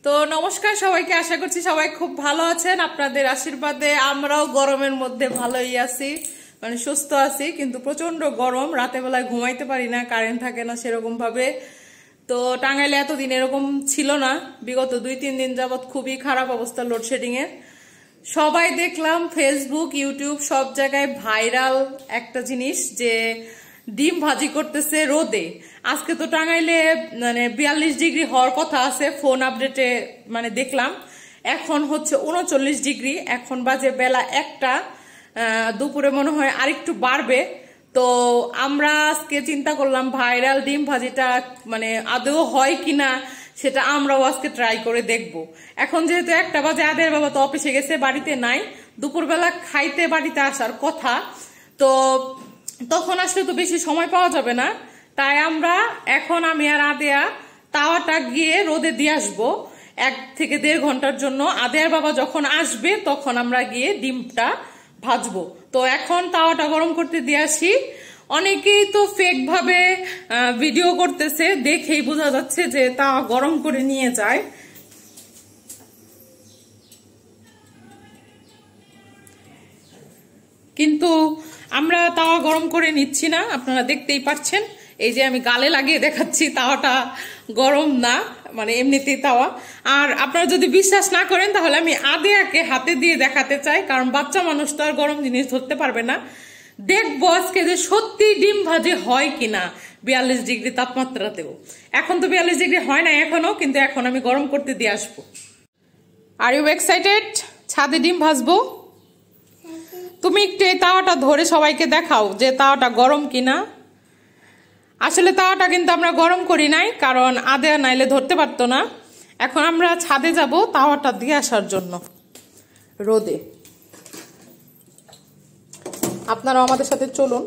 তো নমস্কার সবাইকে, আশা করছি সবাই খুব ভালো আছেন। আপনাদের আশীর্বাদে আমরাও গরমের মধ্যে ভালোই আছি, মানে সুস্থ আছি। কিন্তু প্রচন্ড গরম, রাতে বেলায় ঘুমাইতে পারি না, কারেন্ট থাকে না সেরকম ভাবে। তো টাঙ্গাইলে এতদিন এরকম ছিল না, বিগত 2-3 দিন যাবৎ খুবই খারাপ অবস্থা লোডশেডিং এর। সবাই দেখলাম ফেসবুক ইউটিউব সব জায়গায় ভাইরাল একটা জিনিস, যে ডিম ভাজি করতেছে রোদে। আজকে তো টাঙ্গাইলে মানে 42 ডিগ্রি হওয়ার কথা আছে, ফোন আপডেটে মানে দেখলাম। এখন হচ্ছে 39 ডিগ্রি, এখন বাজে বেলা 1টা। দুপুরে মনে হয় আরেকটু বাড়বে। তো আমরা আজকে চিন্তা করলাম ভাইরাল ডিম ভাজিটা মানে আদৌ হয় কিনা সেটা আমরাও আজকে ট্রাই করে দেখব। এখন যেহেতু 1টা বাজে, আদের বাবা তো অফিসে গেছে, বাড়িতে নাই। দুপুরবেলা খাইতে বাড়িতে আসার কথা, তো তখন আসলে তো বেশি সময় পাওয়া যাবে না। তাই আমরা এখন আমি আর আদেয়া তাওয়াটা গিয়ে রোদে দিয়ে আসবো 1 থেকে 1.5 ঘন্টার জন্য। আদেয়ার বাবা যখন আসবে তখন আমরা গিয়ে ডিমটা ভাজবো। তো এখন তাওয়াটা গরম করতে দিয়ে আসি। অনেকেই তো ফেক ভাবে ভিডিও করতেছে, দেখেই বোঝা যাচ্ছে যে তাওয়া গরম করে নিয়ে যায়। কিন্তু আমরা তাওয়া গরম করে নিচ্ছি না, আপনারা দেখতেই পাচ্ছেন। এই যে আমি গালে লাগিয়ে দেখাচ্ছি, তাওয়াটা গরম না, মানে এমনিতেই তাওয়া। আর আপনারা যদি বিশ্বাস না করেন তাহলে আমি আদেয়াকে হাতে দিয়ে দেখাতে চাই, কারণ বাচ্চা মানুষ তো আর গরম জিনিস ধরতে পারবে না। দেখবো আজকে যে সত্যি ডিম ভাজি হয় কিনা 42 ডিগ্রি তাপমাত্রাতেও। এখন তো 42 ডিগ্রি হয় না এখনো, কিন্তু এখন আমি গরম করতে দিয়ে আসবো। Are you excited? ছাদে ডিম ভাজবো। তুমি একটু এই তাওয়াটা ধরে সবাইকে দেখাও যে তাওয়াটা গরম কিনা। আসলে তাওয়াটা কিন্তু আমরা গরম করি নাই, কারণ আদেয়া নাইলে ধরতে পারতো না। এখন আমরা ছাদে যাব তাওয়াটা দিয়ে আসার জন্য রোদে। আপনারাও আমাদের সাথে চলুন।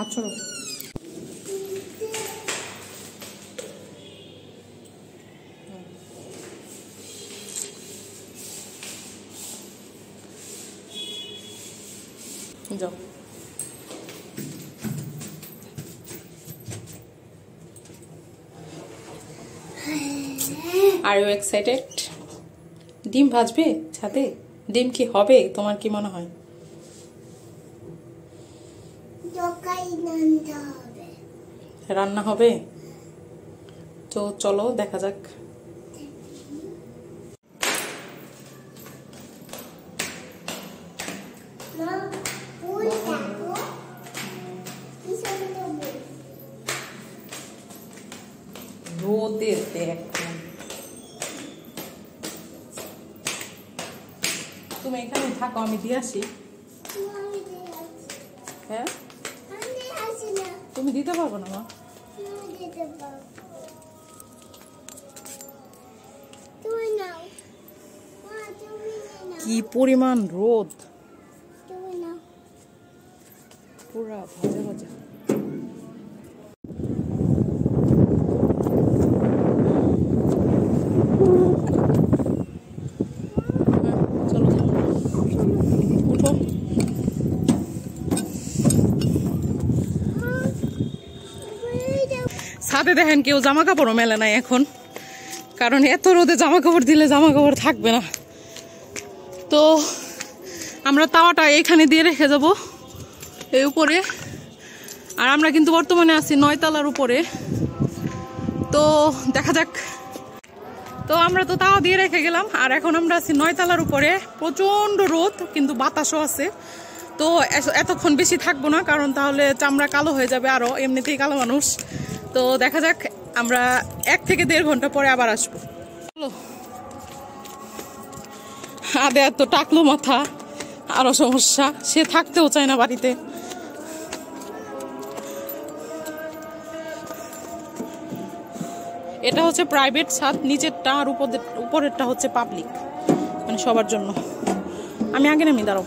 আচ্ছা, যাও। Are you excited? ডিম ভাজবে ছাদে? ডিম কি হবে তোমার, কি মনে হয়? রান্না হবে? তো চলো দেখা যাক। রোদে দেখ, তুমি এখানে থাকো, আমি দিয়ে আসি। হ্যাঁ, তুমি দিতে পারবো না মা? কি পরিমাণ রোদ, পুরা ভাজা ভাজা। ছাদে দেখেন কেউ জামা কাপড়ও মেলে নাই এখন, কারণ এত রোদে জামা কাপড় দিলে জামা কাপড় থাকবে না। তো আমরা তাওয়াটা এইখানে দিয়ে রেখে যাব এই উপরে। আর আমরা কিন্তু বর্তমানে আছি 9 তলার উপরে, তো দেখা যাক। তো আমরা তো তাওয়া দিয়ে রেখে গেলাম, আর এখন আমরা আছি 9 তলার উপরে। প্রচন্ড রোদ, কিন্তু বাতাসও আছে। তো এতক্ষণ বেশি থাকবো না, কারণ তাহলে চামড়া কালো হয়ে যাবে, আরো এমনিতেই কালো মানুষ। তো দেখা যাক, আমরা 1 থেকে 1.5 ঘন্টা পরে আবার আসবো। আদেয়া তো টাকলো মাথা, আরো সমস্যা, সে থাকতেও চায় না বাড়িতে। এটা হচ্ছে প্রাইভেট ছাদ, নিচেরটা আর উপরেরটা হচ্ছে পাবলিক, মানে সবার জন্য। আমি আগে নামি, দাঁড়াও।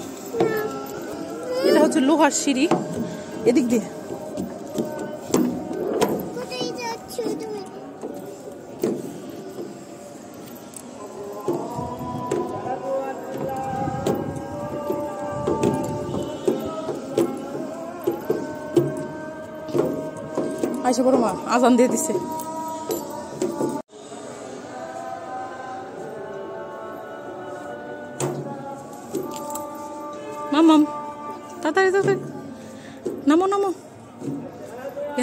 এটা হচ্ছে লোহার সিঁড়ি, এদিক দিয়ে। আইসা বড় মা আজান দিয়ে দিছে। মামাম তাড়াতাড়ি তাড়াতাড়ি নামো নামো,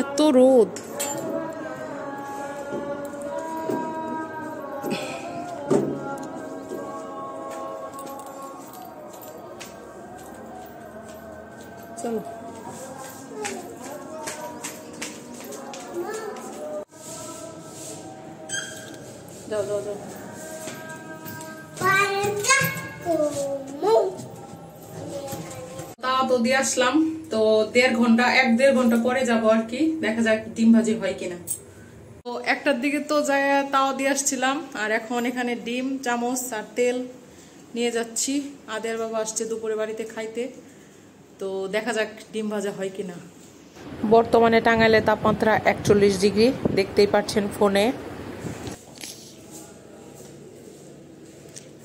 এত রোদ। চলো যাও যাও যাও। তা তো দিয়ে আসলাম, তো 1.5 ঘন্টা পরে যাবো আর কি, দেখা যাক ডিম ভাজি হয় কিনা। তো 1টার দিকে তো যাই তাও দিয়ে আসছিলাম, আর এখন এখানে ডিম চামচ আর তেল নিয়ে যাচ্ছি। আদের বাবা আসছে দুপুরে বাড়িতে খাইতে, তো দেখা যাক ডিম ভাজা হয় কিনা। বর্তমানে টাঙ্গাইলে তাপমাত্রা 41 ডিগ্রি, দেখতেই পাচ্ছেন ফোনে।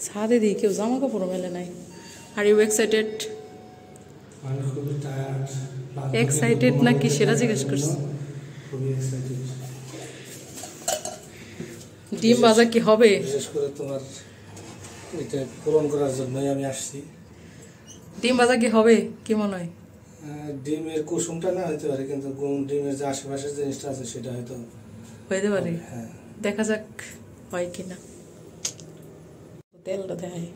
ছাদে দিয়ে কেউ জামা কাপড় মেলে নাই। আর ইউ এক্সাইটেড? এক্সাইটেড নাকি সেটা জিজ্ঞেস করছি। ডিম ভাজা কি হবে? বিশেষ করে তোমার এটা পূরণ করার জন্যই আমি আসছি। ডিম ভাজা কি হবে কি মনে হয়? ডিমের কুসুমটা না হতে পারে, কিন্তু ডিমের যে আশেপাশের জিনিসটা আছে সেটা হয়তো হইতে পারে। হ্যাঁ, দেখা যাক হয় কিনা। তেলটা দেখাই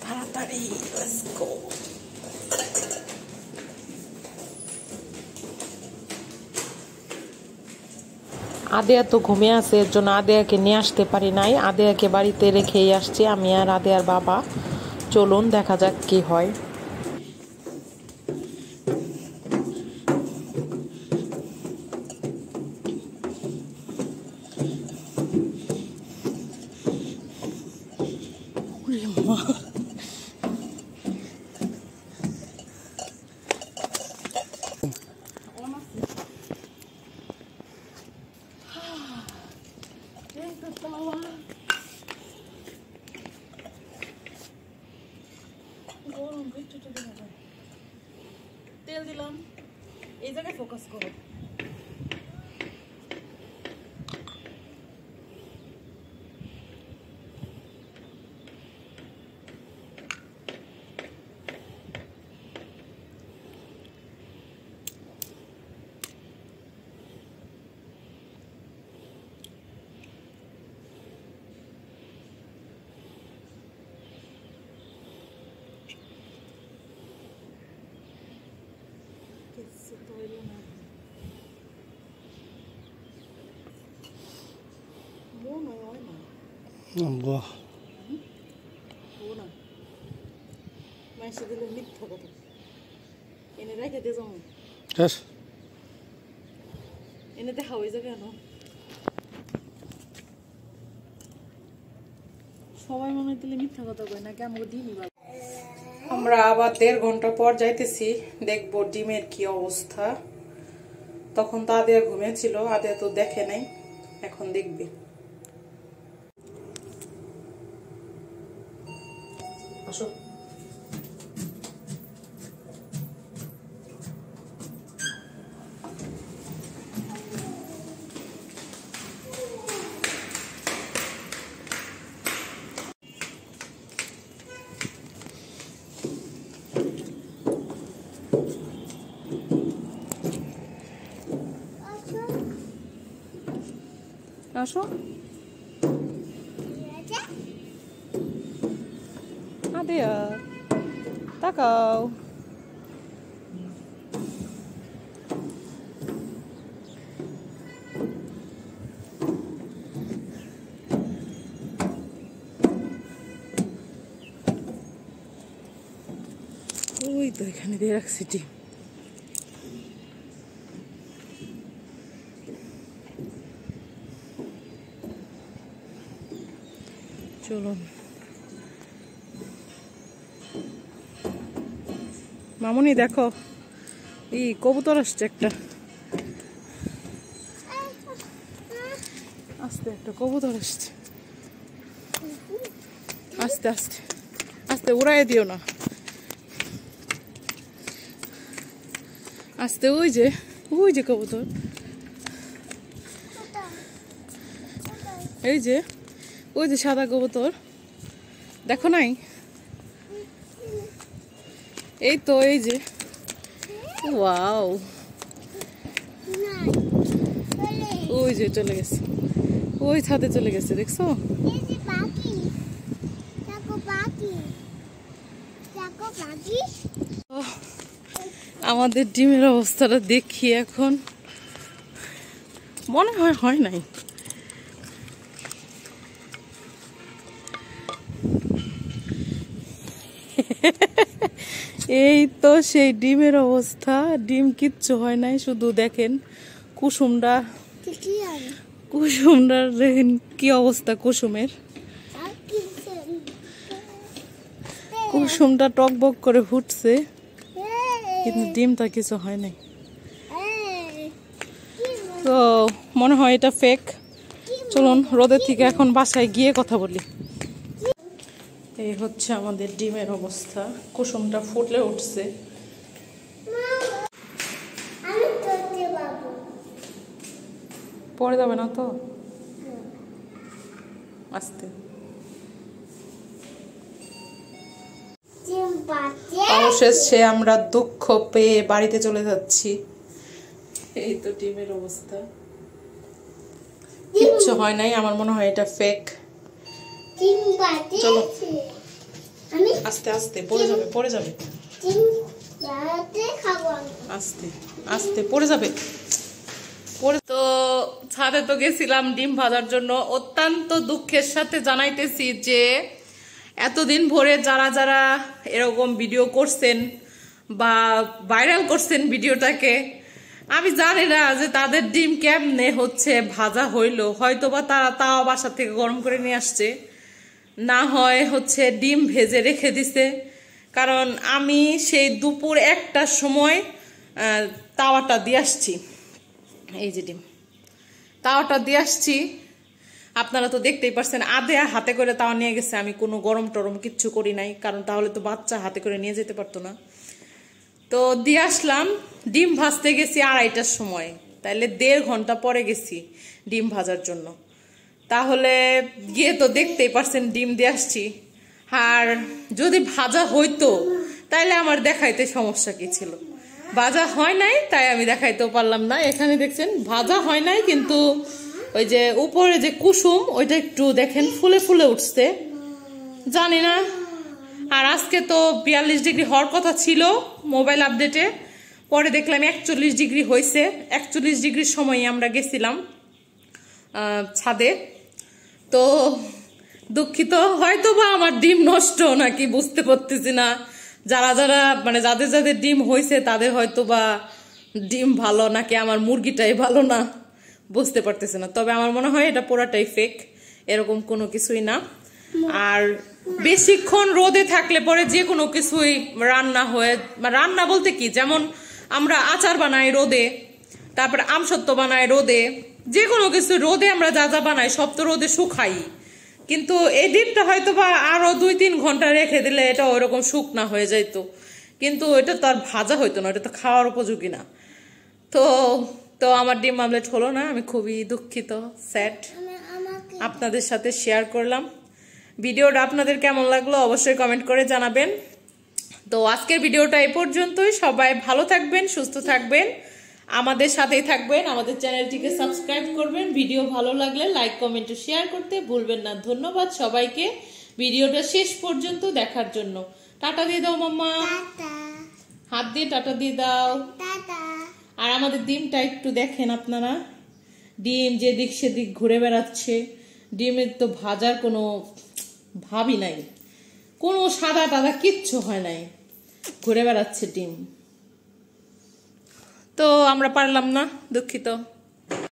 তাড়াতাড়ি, লেটস গো। আদেয়া তো ঘুমিয়ে আছে, এর জন্য আদেয়াকে নিয়ে আসতে পারি নাই। আদেয়াকে বাড়িতে রেখেই আসছি আমি আর আদেয়ার বাবা। চলুন দেখা যাক কি হয়। তেল দিলাম, এই জায়গায় ফোকাস করো। এনে রেখে দিয়ে যাবো, এনে দেখা হয়ে যাবে কেন? সবাই মনে হয় তাহলে মিথ্যা কথা কয় নাকি আমাকে ডিমই ভালো। আমরা আবার 1.5 ঘন্টা পর যাইতেছি, দেখবো ডিমের কি অবস্থা। তখন তো আদেয়া ঘুমিয়েছিল, আদেয়া তো দেখে নাই, এখন দেখবে। আসো আসো, আদেয়া তাকাও। ওই তো এখানে দিয়ে রাখছি ডিম। চলুন মামুনি দেখো, এই কবুতর আসছে একটা, আস্তে একটা কবুতর আসছে, আস্তে আস্তে আস্তে উড়াই দিও না, আস্তে। ওই যে কবুতর, এই যে ওই যে সাদা কবুতর, দেখো নাই? এই তো, এই যে, ওয়াও, ওই যে চলে গেছে, ওই ছাদে চলে গেছে, দেখছো? আমাদের ডিমের অবস্থাটা দেখি এখন, মনে হয় নাই। এই তো সেই ডিমের অবস্থা, ডিম কিচ্ছু হয় নাই, শুধু দেখেন কুসুমটা দেখেন কি অবস্থা। কুসুমটা টকবক করে ফুটছে, কিন্তু ডিমটা কিছু হয় নাই। তো মনে হয় এটা ফেক। চলুন রোদের থেকে এখন বাসায় গিয়ে কথা বলি। এই হচ্ছে আমাদের ডিমের অবস্থা, কুসুমটা ফুটলে উঠছে। পড়ে যাবে না তো, আস্তে। অবশেষে আমরা দুঃখ পেয়ে বাড়িতে চলে যাচ্ছি। এই তো ডিমের অবস্থা, কিচ্ছু হয় নাই। আমার মনে হয় এটা ফেক। চলো আস্তে আস্তে, পড়ে যাবে আস্তে আস্তে, পড়ে যাবে। তো ছাদে তো গেছিলাম ডিম ভাজার জন্য। অত্যন্ত দুঃখের সাথে জানাইতেছি যে এতদিন ভরে যারা যারা এরকম ভিডিও করছেন বা ভাইরাল করছেন ভিডিওটাকে, আমি জানি না যে তাদের ডিম কেমনে হচ্ছে ভাজা হইলো। হয়তো বা তারা তাও বাসা থেকে গরম করে নিয়ে আসছে, না হয় হচ্ছে ডিম ভেজে রেখে দিছে। কারণ আমি সেই দুপুর 1টার সময় তাওয়াটা দিয়ে আসছি, এই যে ডিম তাওয়াটা দিয়ে আসছি, আপনারা তো দেখতেই পারছেন। আধে হাতে করে তাওয়া নিয়ে গেছে, আমি কোনো গরম টরম কিচ্ছু করি নাই, কারণ তাহলে তো বাচ্চা হাতে করে নিয়ে যেতে পারতো না। তো দিয়ে আসলাম, ডিম ভাজতে গেছি 2:30টার সময়, তাইলে 1.5 ঘন্টা পরে গেছি ডিম ভাজার জন্য। তাহলে গিয়ে তো দেখতেই পারছেন ডিম দিয়ে আসছি। আর যদি ভাজা হইতো তাইলে আমার দেখাইতে সমস্যা কি ছিল? ভাজা হয় নাই, তাই আমি দেখাইতেও পারলাম না। এখানে দেখছেন ভাজা হয় নাই, কিন্তু ওই যে উপরে যে কুসুম ওইটা একটু দেখেন ফুলে ফুলে উঠছে, জানি না। আর আজকে তো 42 ডিগ্রি হওয়ার কথা ছিল মোবাইল আপডেটে, পরে দেখলাম 41 ডিগ্রি হয়েছে। 41 ডিগ্রির সময় আমরা গেছিলাম ছাদে। তো দুঃখিত, হয়তো বা আমার ডিম নষ্ট নাকি বুঝতে পারতেছি না। যারা যারা মানে যাদের যাদের ডিম হয়েছে তাদের হয়তো বা ডিম ভালো, নাকি আমার মুরগিটাই ভালো না, বুঝতে পারতেছি না। তবে আমার মনে হয় এটা পুরাটাই ফেক, এরকম কোনো কিছুই না। আর বেশিক্ষণ রোদে থাকলে পরে যে কোনো কিছুই রান্না হয়ে, রান্না বলতে কি, যেমন আমরা আচার বানাই রোদে, তারপরে আমসত্ব বানাই রোদে, যে কোনো কিছু রোদে আমরা যা যা বানাই সব তো রোদে শুকাই। কিন্তু এই ডিমটা হয়তো বা আরো 2-3 ঘন্টা রেখে দিলে এটা ওইরকম শুকনা হয়ে যাইতো, কিন্তু এটা তো আর ভাজা হইতো না, এটা তো খাওয়ার উপযোগী না। তো আমার ডিম আমলেট হলো না, আমি খুবই দুঃখিত, স্যাড। আপনাদের সাথে শেয়ার করলাম। ভিডিওটা আপনাদের কেমন লাগলো অবশ্যই কমেন্ট করে জানাবেন। তো আজকের ভিডিওটা এই পর্যন্তই। সবাই ভালো থাকবেন, সুস্থ থাকবেন, আমাদের সাথেই থাকবেন, আমাদের চ্যানেলটিকে সাবস্ক্রাইব করবেন। ভিডিও ভালো লাগলে লাইক কমেন্ট ও শেয়ার করতে ভুলবেন না। ধন্যবাদ সবাইকে ভিডিওটা শেষ পর্যন্ত দেখার জন্য। টাটা দিয়ে দাও মাম্মা, হাত দিয়ে টাটা দিয়ে দাও। আর আমাদের ডিমটা একটু দেখেন আপনারা, ডিম যেদিক সেদিক ঘুরে বেড়াচ্ছে। ডিমের তো ভাজার কোনো ভাবই নাই, কোনো সাদা টাদা কিচ্ছু হয় নাই, ঘুরে বেড়াচ্ছে ডিম। তো আমরা পারলাম না, দুঃখিত।